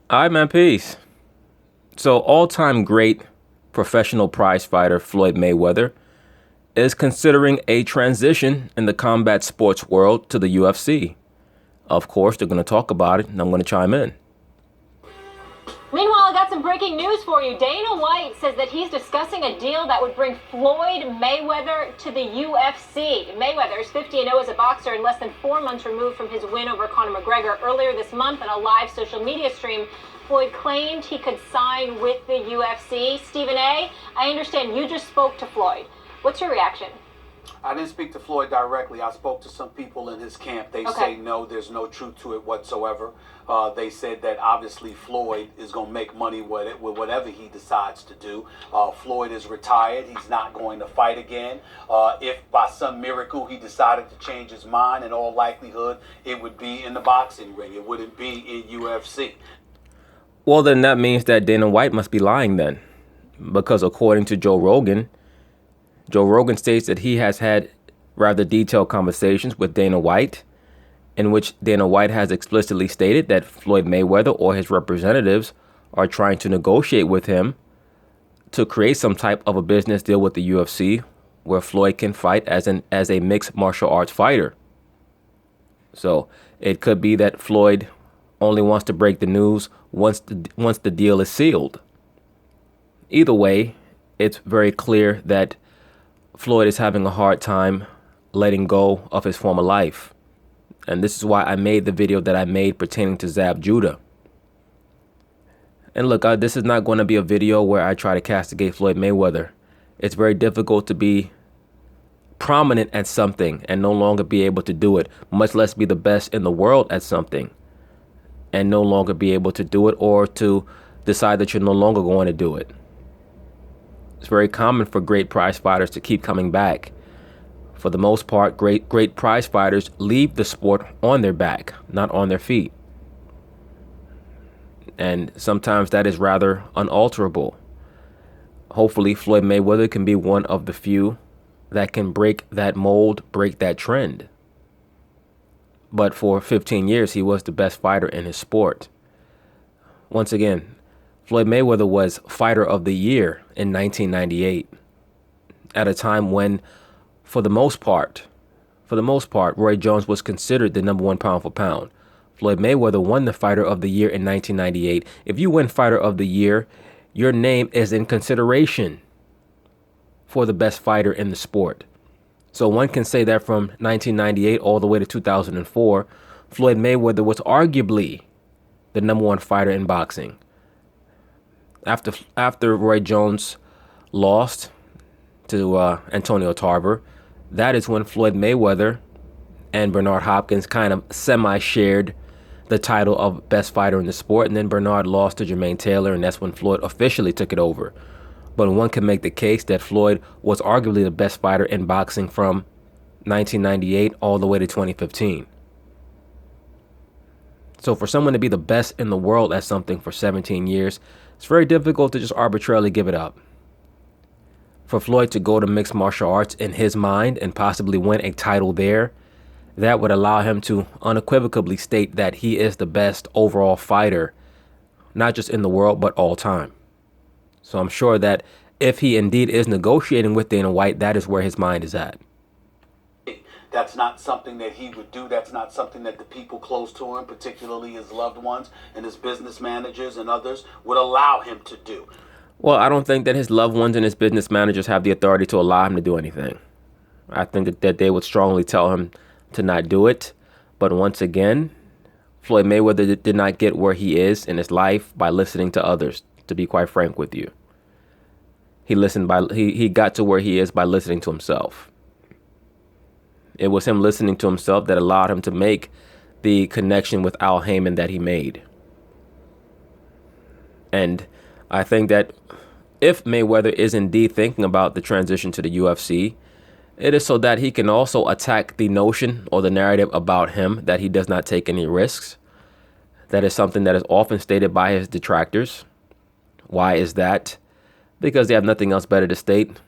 All right, man, peace. So, all-time great professional prize fighter Floyd Mayweather is considering a transition in the combat sports world to the UFC. Of course, they're going to talk about it, and I'm going to chime in. Meanwhile, I got some breaking news for you. Dana White says that he's discussing a deal that would bring Floyd Mayweather to the UFC. Mayweather is 50-0 as a boxer and less than 4 months removed from his win over Conor McGregor. Earlier this month on a live social media stream, Floyd claimed he could sign with the UFC. Stephen A., I understand you just spoke to Floyd. What's your reaction? I didn't speak to Floyd directly. I spoke to some people in his camp. They say no, there's no truth to it whatsoever. They said that obviously Floyd is going to make money with whatever he decides to do. Floyd is retired. He's not going to fight again. If by some miracle he decided to change his mind, in all likelihood, it would be in the boxing ring. It wouldn't be in UFC. Well, then that means that Dana White must be lying then. Because according to Joe Rogan states that he has had rather detailed conversations with Dana White, in which Dana White has explicitly stated that Floyd Mayweather or his representatives are trying to negotiate with him to create some type of a business deal with the UFC where Floyd can fight as a mixed martial arts fighter. So it could be that Floyd only wants to break the news once the deal is sealed. Either way, it's very clear that Floyd is having a hard time letting go of his former life. And this is why I made the video that I made pertaining to Zab Judah. And look, this is not going to be a video where I try to castigate Floyd Mayweather. It's very difficult to be prominent at something and no longer be able to do it, much less be the best in the world at something and no longer be able to do it, or to decide that you're no longer going to do it. It's very common for great prize fighters to keep coming back. For the most part, great prize fighters leave the sport on their back, not on their feet. And sometimes that is rather unalterable. Hopefully, Floyd Mayweather can be one of the few that can break that mold, break that trend. But for 15 years, he was the best fighter in his sport. Once again, Floyd Mayweather was Fighter of the Year in 1998, at a time when, for the most part, Roy Jones was considered the number one pound for pound. Floyd Mayweather won the Fighter of the Year in 1998. If you win Fighter of the Year, your name is in consideration for the best fighter in the sport. So one can say that from 1998 all the way to 2004, Floyd Mayweather was arguably the number one fighter in boxing. After Roy Jones lost to Antonio Tarver, that is when Floyd Mayweather and Bernard Hopkins kind of semi-shared the title of best fighter in the sport. And then Bernard lost to Jermaine Taylor, and that's when Floyd officially took it over. But one can make the case that Floyd was arguably the best fighter in boxing from 1998 all the way to 2015. So for someone to be the best in the world at something for 17 years, it's very difficult to just arbitrarily give it up. For Floyd to go to mixed martial arts in his mind and possibly win a title there, that would allow him to unequivocally state that he is the best overall fighter, not just in the world, but all time. So I'm sure that if he indeed is negotiating with Dana White, that is where his mind is at. That's not something that he would do. That's not something that the people close to him, particularly his loved ones and his business managers and others, would allow him to do. Well, I don't think that his loved ones and his business managers have the authority to allow him to do anything. I think that they would strongly tell him to not do it. But once again, Floyd Mayweather did not get where he is in his life by listening to others, to be quite frank with you. He got to where he is by listening to himself. It was him listening to himself that allowed him to make the connection with Al Heyman that he made. And I think that if Mayweather is indeed thinking about the transition to the UFC, it is so that he can also attack the notion or the narrative about him that he does not take any risks. That is something that is often stated by his detractors. Why is that? Because they have nothing else better to state,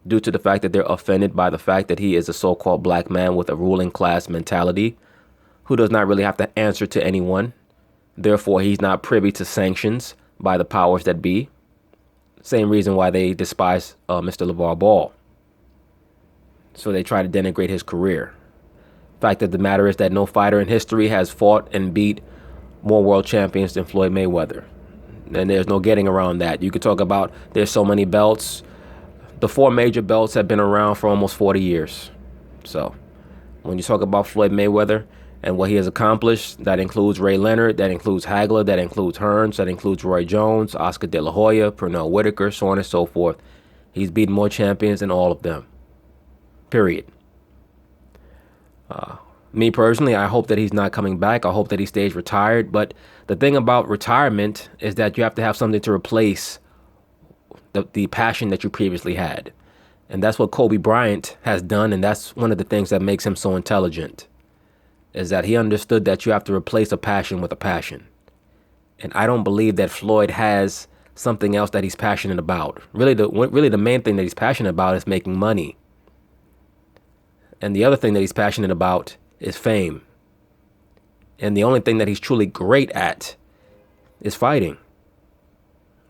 due to the fact that they're offended by the fact that he is a so-called black man with a ruling class mentality who does not really have to answer to anyone, Therefore, he's not privy to sanctions by the powers that be. Same reason why they despise Mr. LeVar Ball. So they try to denigrate his career. Fact of the matter is that no fighter in history has fought and beat more world champions than Floyd Mayweather. And there's no getting around that. You could talk about there's so many belts. The 4 major belts have been around for almost 40 years. So when you talk about Floyd Mayweather and what he has accomplished, that includes Ray Leonard, that includes Hagler, that includes Hearns, that includes Roy Jones, Oscar De La Hoya, Pernell Whitaker, so on and so forth. He's beaten more champions than all of them. Period. Me personally, I hope that he's not coming back. I hope that he stays retired. But the thing about retirement is that you have to have something to replace the passion that you previously had. And that's what Kobe Bryant has done. And that's one of the things that makes him so intelligent, is that he understood that you have to replace a passion with a passion. And I don't believe that Floyd has something else that he's passionate about. Really, the main thing that he's passionate about is making money. And the other thing that he's passionate about is fame. And the only thing that he's truly great at is fighting.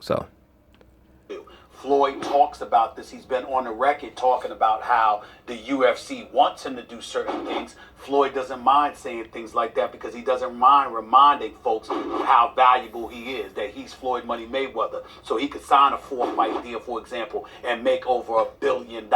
So Floyd talks about this. He's been on the record talking about how the UFC wants him to do certain things. Floyd doesn't mind saying things like that because he doesn't mind reminding folks of how valuable he is, that he's Floyd Money Mayweather. So he could sign a 4-fight deal, for example, and make over $1 billion.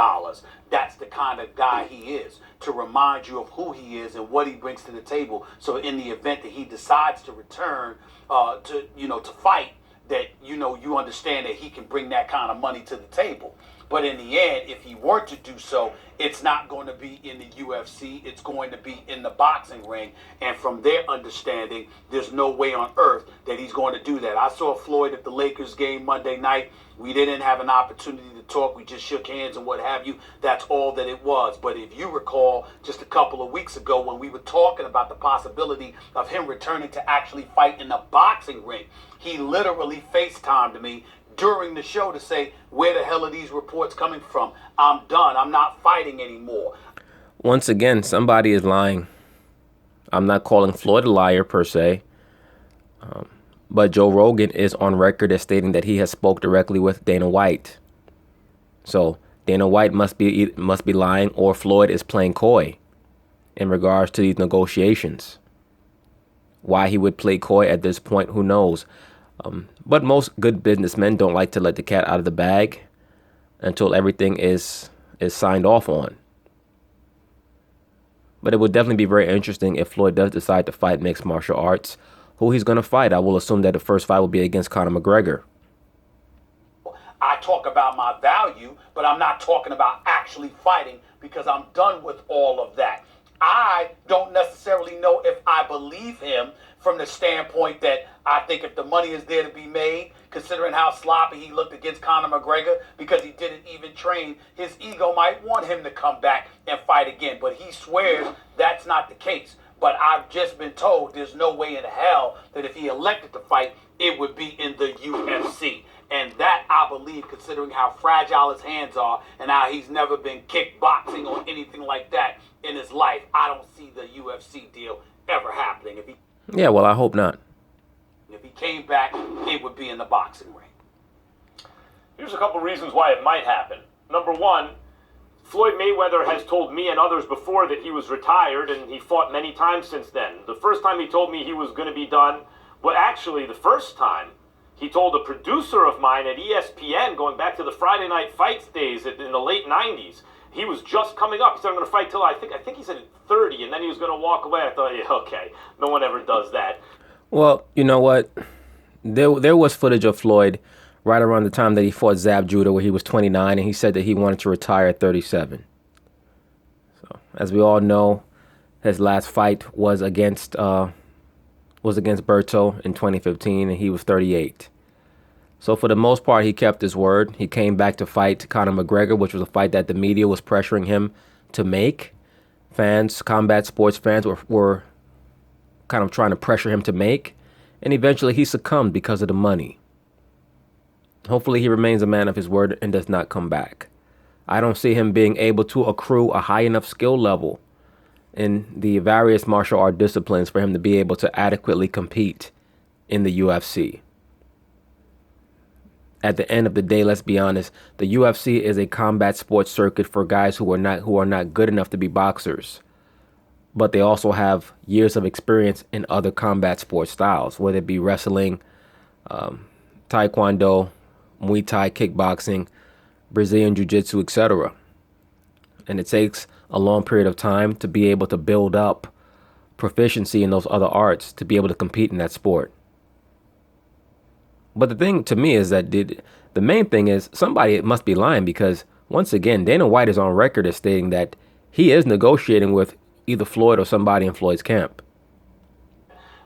That's the kind of guy he is, to remind you of who he is and what he brings to the table. So in the event that he decides to return to fight, that you understand that he can bring that kind of money to the table. But in the end, if he were to do so, it's not going to be in the UFC. It's going to be in the boxing ring. And from their understanding, there's no way on earth that he's going to do that. I saw Floyd at the Lakers game Monday night. We didn't have an opportunity to talk. We just shook hands and what have you. That's all that it was. But if you recall, just a couple of weeks ago when we were talking about the possibility of him returning to actually fight in the boxing ring, he literally FaceTimed me during the show to say, where the hell are these reports coming from? I'm done. I'm not fighting anymore. Once again, somebody is lying. I'm not calling Floyd a liar per se. But Joe Rogan is on record as stating that he has spoke directly with Dana White. So Dana White must be lying, or Floyd is playing coy in regards to these negotiations. Why he would play coy at this point, who knows? But most good businessmen don't like to let the cat out of the bag until everything is signed off on. But it would definitely be very interesting if Floyd does decide to fight mixed martial arts. Who he's going to fight, I will assume that the first fight will be against Conor McGregor. I talk about my value, but I'm not talking about actually fighting because I'm done with all of that. I don't necessarily know if I believe him from the standpoint that I think if the money is there to be made, considering how sloppy he looked against Conor McGregor because he didn't even train, his ego might want him to come back and fight again. But he swears that's not the case. But I've just been told there's no way in hell that if he elected to fight, it would be in the UFC. And that, I believe, considering how fragile his hands are and how he's never been kickboxing or anything like that in his life, I don't see the UFC deal ever happening. Yeah, well, I hope not. If he came back, it would be in the boxing ring. Here's a couple reasons why it might happen. Number one, Floyd Mayweather has told me and others before that he was retired, and he fought many times since then. The first time he told me he was going to be done, well, actually, the first time, he told a producer of mine at ESPN, going back to the Friday Night Fights days in the late 90s, he was just coming up. He said, I'm going to fight till I think he said 30, and then he was going to walk away. I thought, yeah, okay, no one ever does that. Well, you know what? There was footage of Floyd right around the time that he fought Zab Judah, where he was 29, and he said that he wanted to retire at 37. So, as we all know, his last fight was against Berto in 2015, and he was 38. So for the most part, he kept his word. He came back to fight Conor McGregor, which was a fight that the media was pressuring him to make. Combat sports fans were kind of trying to pressure him to make. And eventually he succumbed because of the money. Hopefully he remains a man of his word and does not come back. I don't see him being able to accrue a high enough skill level in the various martial art disciplines for him to be able to adequately compete in the UFC. At the end of the day, let's be honest, the UFC is a combat sports circuit for guys who are not good enough to be boxers. But they also have years of experience in other combat sports styles, whether it be wrestling, taekwondo, Muay Thai, kickboxing, Brazilian jiu-jitsu, etc. And it takes a long period of time to be able to build up proficiency in those other arts to be able to compete in that sport. But the thing to me is that the main thing is somebody must be lying, because once again, Dana White is on record as stating that he is negotiating with either Floyd or somebody in Floyd's camp.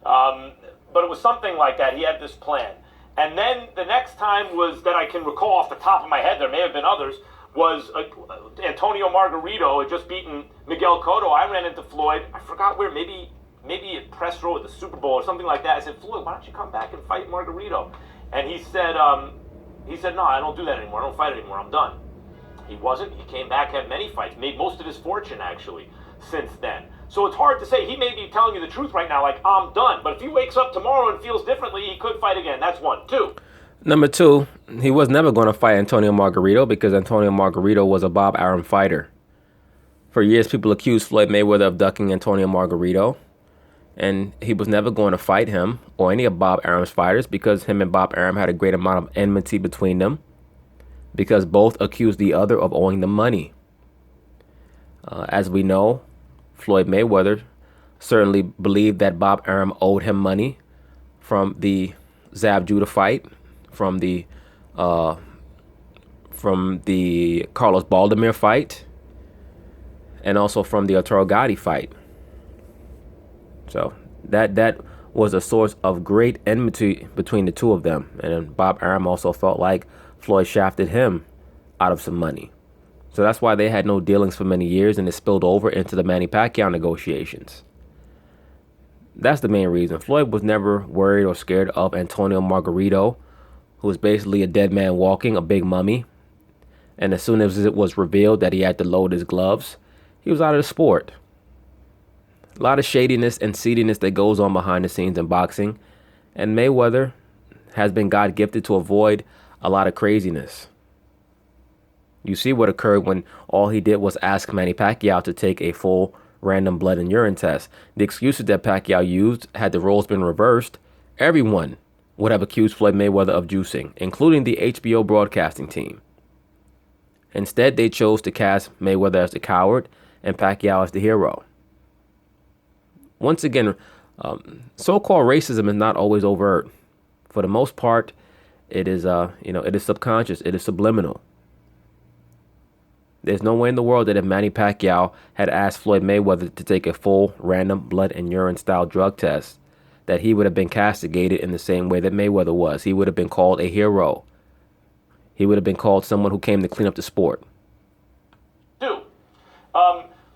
But it was something like that. He had this plan. And then the next time was that I can recall off the top of my head, there may have been others, was Antonio Margarito had just beaten Miguel Cotto. I ran into Floyd. I forgot where, maybe at press row at the Super Bowl or something like that. I said, Floyd, why don't you come back and fight Margarito? And he said, no, I don't do that anymore. I don't fight anymore. I'm done. He wasn't. He came back, had many fights, made most of his fortune, actually, since then. So it's hard to say. He may be telling you the truth right now, like, I'm done. But if he wakes up tomorrow and feels differently, he could fight again. That's one. Two. Number two, he was never going to fight Antonio Margarito because Antonio Margarito was a Bob Arum fighter. For years, people accused Floyd Mayweather of ducking Antonio Margarito. And he was never going to fight him or any of Bob Arum's fighters because him and Bob Arum had a great amount of enmity between them, because both accused the other of owing them money. As we know, Floyd Mayweather certainly believed that Bob Arum owed him money from the Zab Judah fight, from the Carlos Baldomir fight, and also from the Arturo Gatti fight. So that was a source of great enmity between the two of them. And Bob Arum also felt like Floyd shafted him out of some money. So that's why they had no dealings for many years, and it spilled over into the Manny Pacquiao negotiations. That's the main reason. Floyd was never worried or scared of Antonio Margarito, who was basically a dead man walking, a big mummy. And as soon as it was revealed that he had to load his gloves, he was out of the sport. A lot of shadiness and seediness that goes on behind the scenes in boxing, and Mayweather has been God gifted to avoid a lot of craziness. You see what occurred when all he did was ask Manny Pacquiao to take a full random blood and urine test. The excuses that Pacquiao used, had the roles been reversed, everyone would have accused Floyd Mayweather of juicing, including the HBO broadcasting team. Instead, they chose to cast Mayweather as the coward and Pacquiao as the hero. Once again, so-called racism is not always overt. For the most part, it is, it is subconscious. It is subliminal. There's no way in the world that if Manny Pacquiao had asked Floyd Mayweather to take a full random blood and urine style drug test, that he would have been castigated in the same way that Mayweather was. He would have been called a hero. He would have been called someone who came to clean up the sport. Two,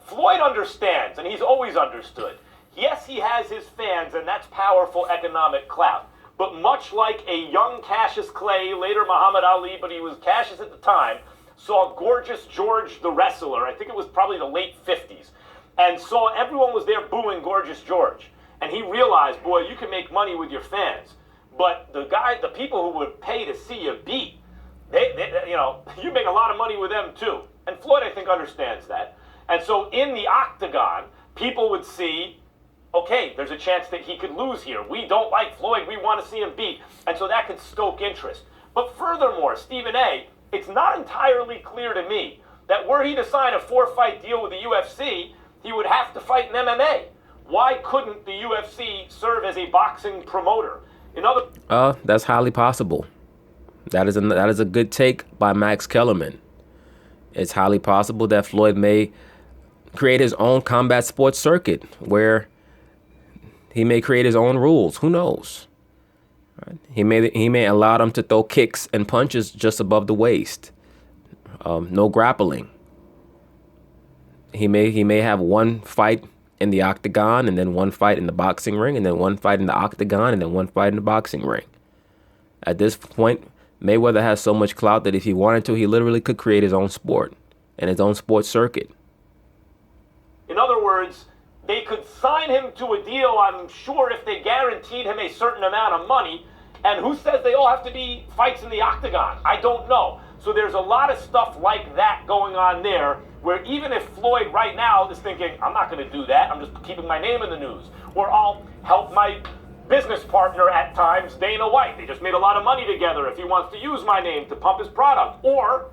Floyd understands, and he's always understood. Yes, he has his fans, and that's powerful economic clout. But much like a young Cassius Clay, later Muhammad Ali, but he was Cassius at the time, saw Gorgeous George the wrestler, I think it was probably the late 50s, and saw everyone was there booing Gorgeous George. And he realized, boy, you can make money with your fans. But the people who would pay to see you beat, you make a lot of money with them too. And Floyd, I think, understands that. And so in the octagon, people would see, okay, there's a chance that he could lose here. We don't like Floyd. We want to see him beat. And so that could stoke interest. But furthermore, Stephen A., it's not entirely clear to me that were he to sign a 4-fight deal with the UFC, he would have to fight in MMA. Why couldn't the UFC serve as a boxing promoter? That's highly possible. That is a good take by Max Kellerman. It's highly possible that Floyd may create his own combat sports circuit where he may create his own rules. Who knows? Right? He may allow them to throw kicks and punches just above the waist. No grappling. He may have one fight in the octagon, and then one fight in the boxing ring, and then one fight in the octagon, and then one fight in the boxing ring. At this point, Mayweather has so much clout that if he wanted to, he literally could create his own sport and his own sports circuit. In other words, they could sign him to a deal, I'm sure, if they guaranteed him a certain amount of money. And who says they all have to be fights in the octagon? I don't know. So there's a lot of stuff like that going on there, where even if Floyd right now is thinking, I'm not going to do that, I'm just keeping my name in the news, or I'll help my business partner at times, Dana White. They just made a lot of money together if he wants to use my name to pump his product. Or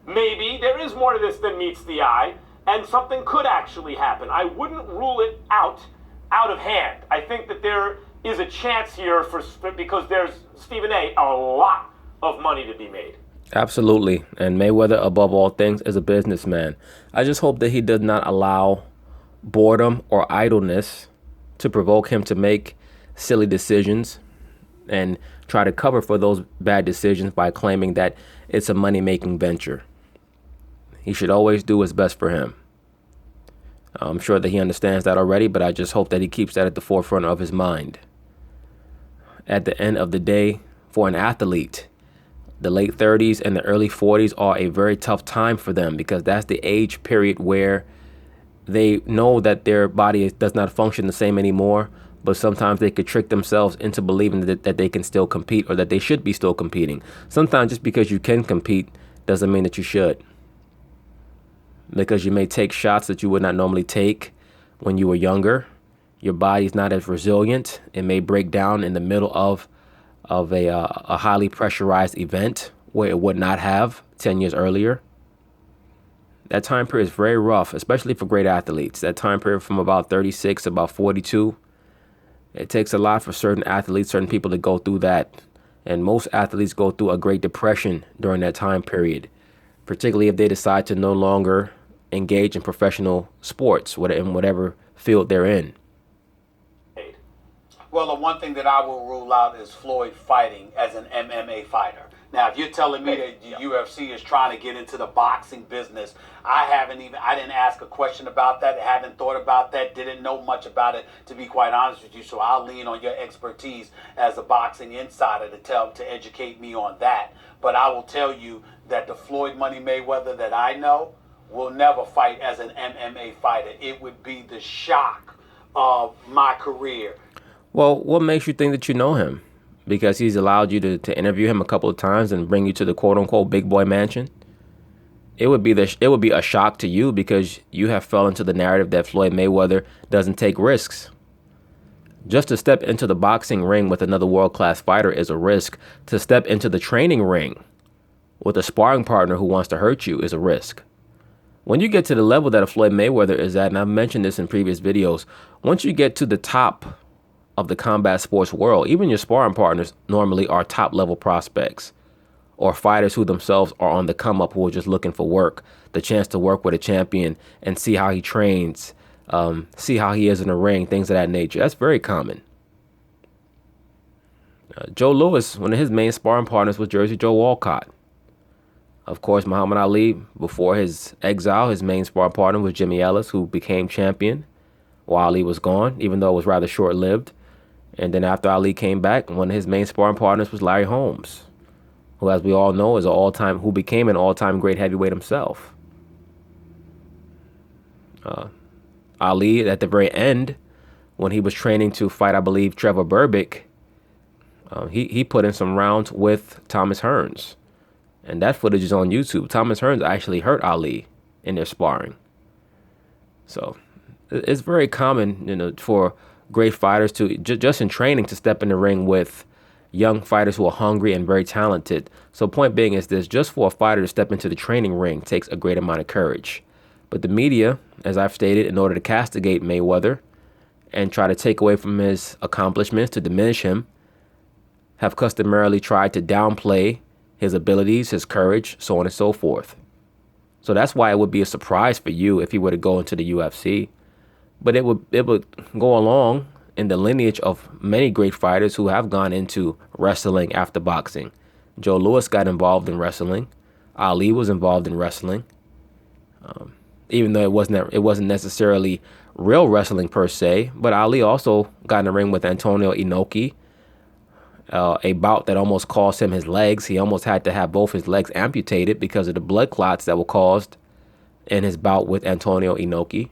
maybe there is more to this than meets the eye, and something could actually happen. I wouldn't rule it out of hand. I think that there is a chance here because there's, Stephen A., a lot of money to be made. Absolutely. And Mayweather, above all things, is a businessman. I just hope that he does not allow boredom or idleness to provoke him to make silly decisions and try to cover for those bad decisions by claiming that it's a money-making venture. He should always do what's best for him. I'm sure that he understands that already, but I just hope that he keeps that at the forefront of his mind. At the end of the day, for an athlete, the late 30s and the early 40s are a very tough time for them, because that's the age period where they know that their body does not function the same anymore, but sometimes they could trick themselves into believing that they can still compete, or that they should be still competing. Sometimes just because you can compete doesn't mean that you should, because you may take shots that you would not normally take when you were younger. Your body's not as resilient. It may break down in the middle of a highly pressurized event where it would not have 10 years earlier. That time period is very rough, especially for great athletes. That time period from about 36 to about 42, it takes a lot for certain athletes, certain people to go through that. And most athletes go through a Great Depression during that time period, particularly if they decide to no longer engage in professional sports, in whatever field they're in. Well, the one thing that I will rule out is Floyd fighting as an MMA fighter. Now, if you're telling me that the UFC is trying to get into the boxing business, I didn't ask a question about that, haven't thought about that, didn't know much about it, to be quite honest with you. So I'll lean on your expertise as a boxing insider to educate me on that. But I will tell you that the Floyd Money Mayweather that I know will never fight as an MMA fighter. It would be the shock of my career. Well, what makes you think that you know him? Because he's allowed you to interview him a couple of times and bring you to the quote-unquote big boy mansion? It would be a shock to you, because you have fell into the narrative that Floyd Mayweather doesn't take risks. Just to step into the boxing ring with another world-class fighter is a risk. To step into the training ring with a sparring partner who wants to hurt you is a risk. When you get to the level that a Floyd Mayweather is at, and I've mentioned this in previous videos, once you get to the top of the combat sports world, even your sparring partners normally are top level prospects, or fighters who themselves are on the come up, who are just looking for work, the chance to work with a champion and see how he trains, see how he is in the ring, things of that nature. That's very common. Joe Louis, one of his main sparring partners was Jersey Joe Walcott. Of course, Muhammad Ali, before his exile, his main sparring partner was Jimmy Ellis, who became champion while Ali was gone, even though it was rather short-lived. And then after Ali came back, one of his main sparring partners was Larry Holmes, who, as we all know, who became an all-time great heavyweight himself. Ali, at the very end, when he was training to fight, I believe, Trevor Berbick, he put in some rounds with Thomas Hearns. And that footage is on YouTube. Thomas Hearns actually hurt Ali in their sparring. So it's very common, for great fighters to just in training to step in the ring with young fighters who are hungry and very talented. So point being is this: just for a fighter to step into the training ring takes a great amount of courage. But the media, as I've stated, in order to castigate Mayweather and try to take away from his accomplishments, to diminish him, have customarily tried to downplay his abilities, his courage, so on and so forth. So that's why it would be a surprise for you if he were to go into the UFC. But it would go along in the lineage of many great fighters who have gone into wrestling after boxing. Joe Louis got involved in wrestling. Ali was involved in wrestling. Even though it wasn't necessarily real wrestling per se, but Ali also got in the ring with Antonio Inoki, a bout that almost cost him his legs. He almost had to have both his legs amputated because of the blood clots that were caused in his bout with Antonio Inoki.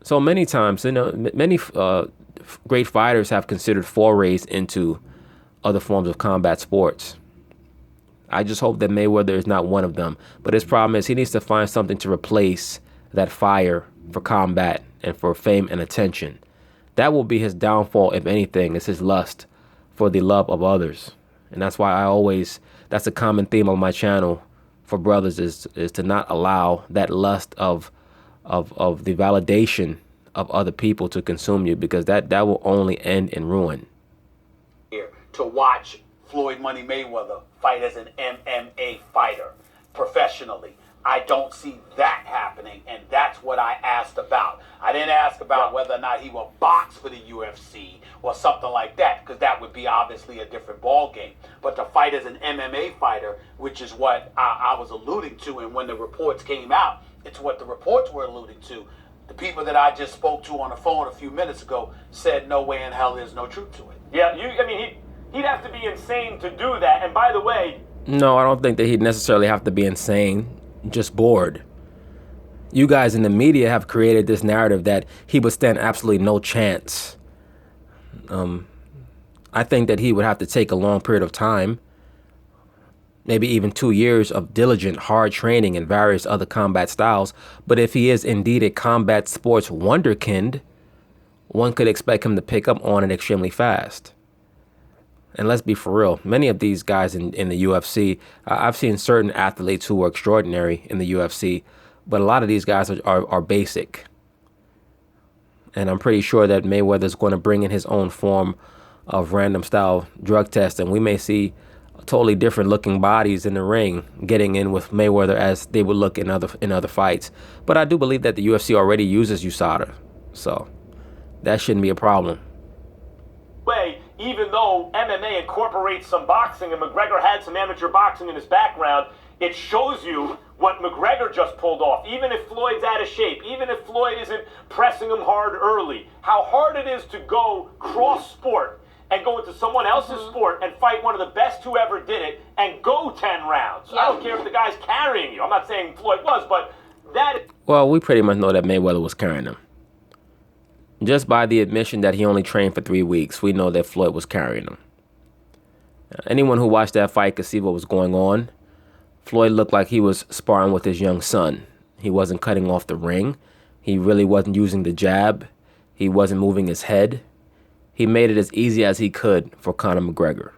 So many times, many great fighters have considered forays into other forms of combat sports. I just hope that Mayweather is not one of them. But his problem is he needs to find something to replace that fire for combat and for fame and attention. That will be his downfall, if anything, is his lust for the love of others. And that's why that's a common theme on my channel for brothers is to not allow that lust of the validation of other people to consume you, because that will only end in ruin. Here to watch Floyd Money Mayweather fight as an MMA fighter professionally. I don't see that happening, and that's what I asked about. I didn't ask about whether or not he will box for the UFC or something like that, because that would be obviously a different ball game. But to fight as an MMA fighter, which is what I was alluding to, and when the reports came out, it's what the reports were alluding to. The people that I just spoke to on the phone a few minutes ago said no way in hell there's no truth to it. Yeah, he'd have to be insane to do that. And by the way... No, I don't think that he'd necessarily have to be insane. Just bored. You guys in the media have created this narrative that he would stand absolutely no chance. I think that he would have to take a long period of time, maybe even 2 years of diligent, hard training in various other combat styles. But if he is indeed a combat sports wonderkind, one could expect him to pick up on it extremely fast. And let's be for real, many of these guys in the UFC, I've seen certain athletes who are extraordinary in the UFC, but a lot of these guys are basic. And I'm pretty sure that Mayweather's going to bring in his own form of random style drug testing. We may see totally different looking bodies in the ring getting in with Mayweather as they would look in other fights. But I do believe that the UFC already uses USADA, so that shouldn't be a problem. Even though MMA incorporates some boxing and McGregor had some amateur boxing in his background, it shows you what McGregor just pulled off. Even if Floyd's out of shape, even if Floyd isn't pressing him hard early, how hard it is to go cross-sport and go into someone else's sport and fight one of the best who ever did it and go 10 rounds. I don't care if the guy's carrying you. I'm not saying Floyd was, but that... Well, we pretty much know that Mayweather was carrying him. Just by the admission that he only trained for 3 weeks, we know that Floyd was carrying him. Anyone who watched that fight could see what was going on. Floyd looked like he was sparring with his young son. He wasn't cutting off the ring. He really wasn't using the jab. He wasn't moving his head. He made it as easy as he could for Conor McGregor.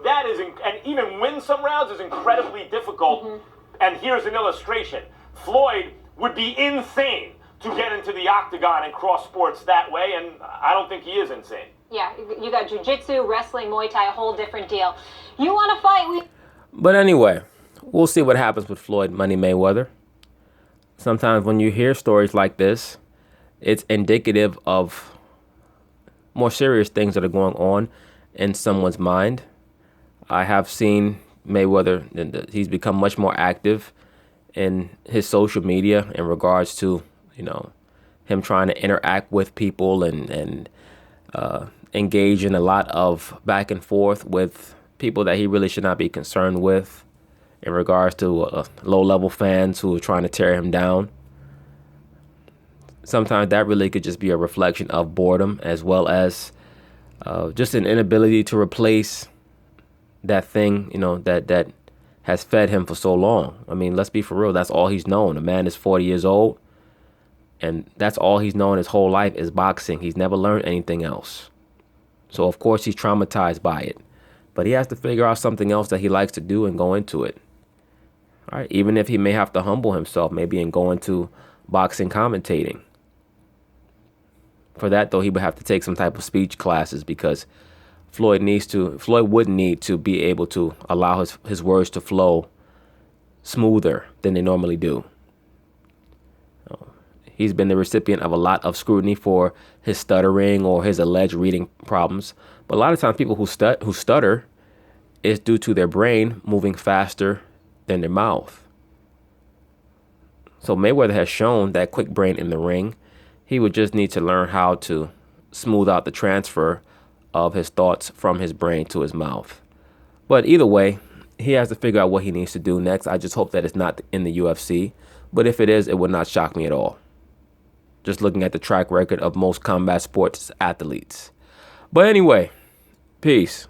That is, and even win some rounds is incredibly difficult. And here's an illustration. Floyd would be insane to get into the octagon and cross sports that way, and I don't think he is insane. Yeah, you got jiu-jitsu, wrestling, Muay Thai, a whole different deal. You want to fight? But anyway, we'll see what happens with Floyd Money Mayweather. Sometimes when you hear stories like this, it's indicative of more serious things that are going on in someone's mind. I have seen Mayweather, he's become much more active in his social media in regards to him trying to interact with people and engage in a lot of back and forth with people that he really should not be concerned with in regards to low-level fans who are trying to tear him down. Sometimes that really could just be a reflection of boredom, as well as just an inability to replace that thing, that has fed him for so long. I mean, let's be for real. That's all he's known. The man is 40 years old. And that's all he's known his whole life is boxing. He's never learned anything else. So, of course, he's traumatized by it. But he has to figure out something else that he likes to do and go into it. All right? Even if he may have to humble himself, maybe and go into boxing commentating. For that, though, he would have to take some type of speech classes, because Floyd would need to be able to allow his words to flow smoother than they normally do. He's been the recipient of a lot of scrutiny for his stuttering or his alleged reading problems. But a lot of times people who stutter is due to their brain moving faster than their mouth. So Mayweather has shown that quick brain in the ring. He would just need to learn how to smooth out the transfer of his thoughts from his brain to his mouth. But either way, he has to figure out what he needs to do next. I just hope that it's not in the UFC. But if it is, it would not shock me at all. just looking at the track record of most combat sports athletes. But anyway, peace.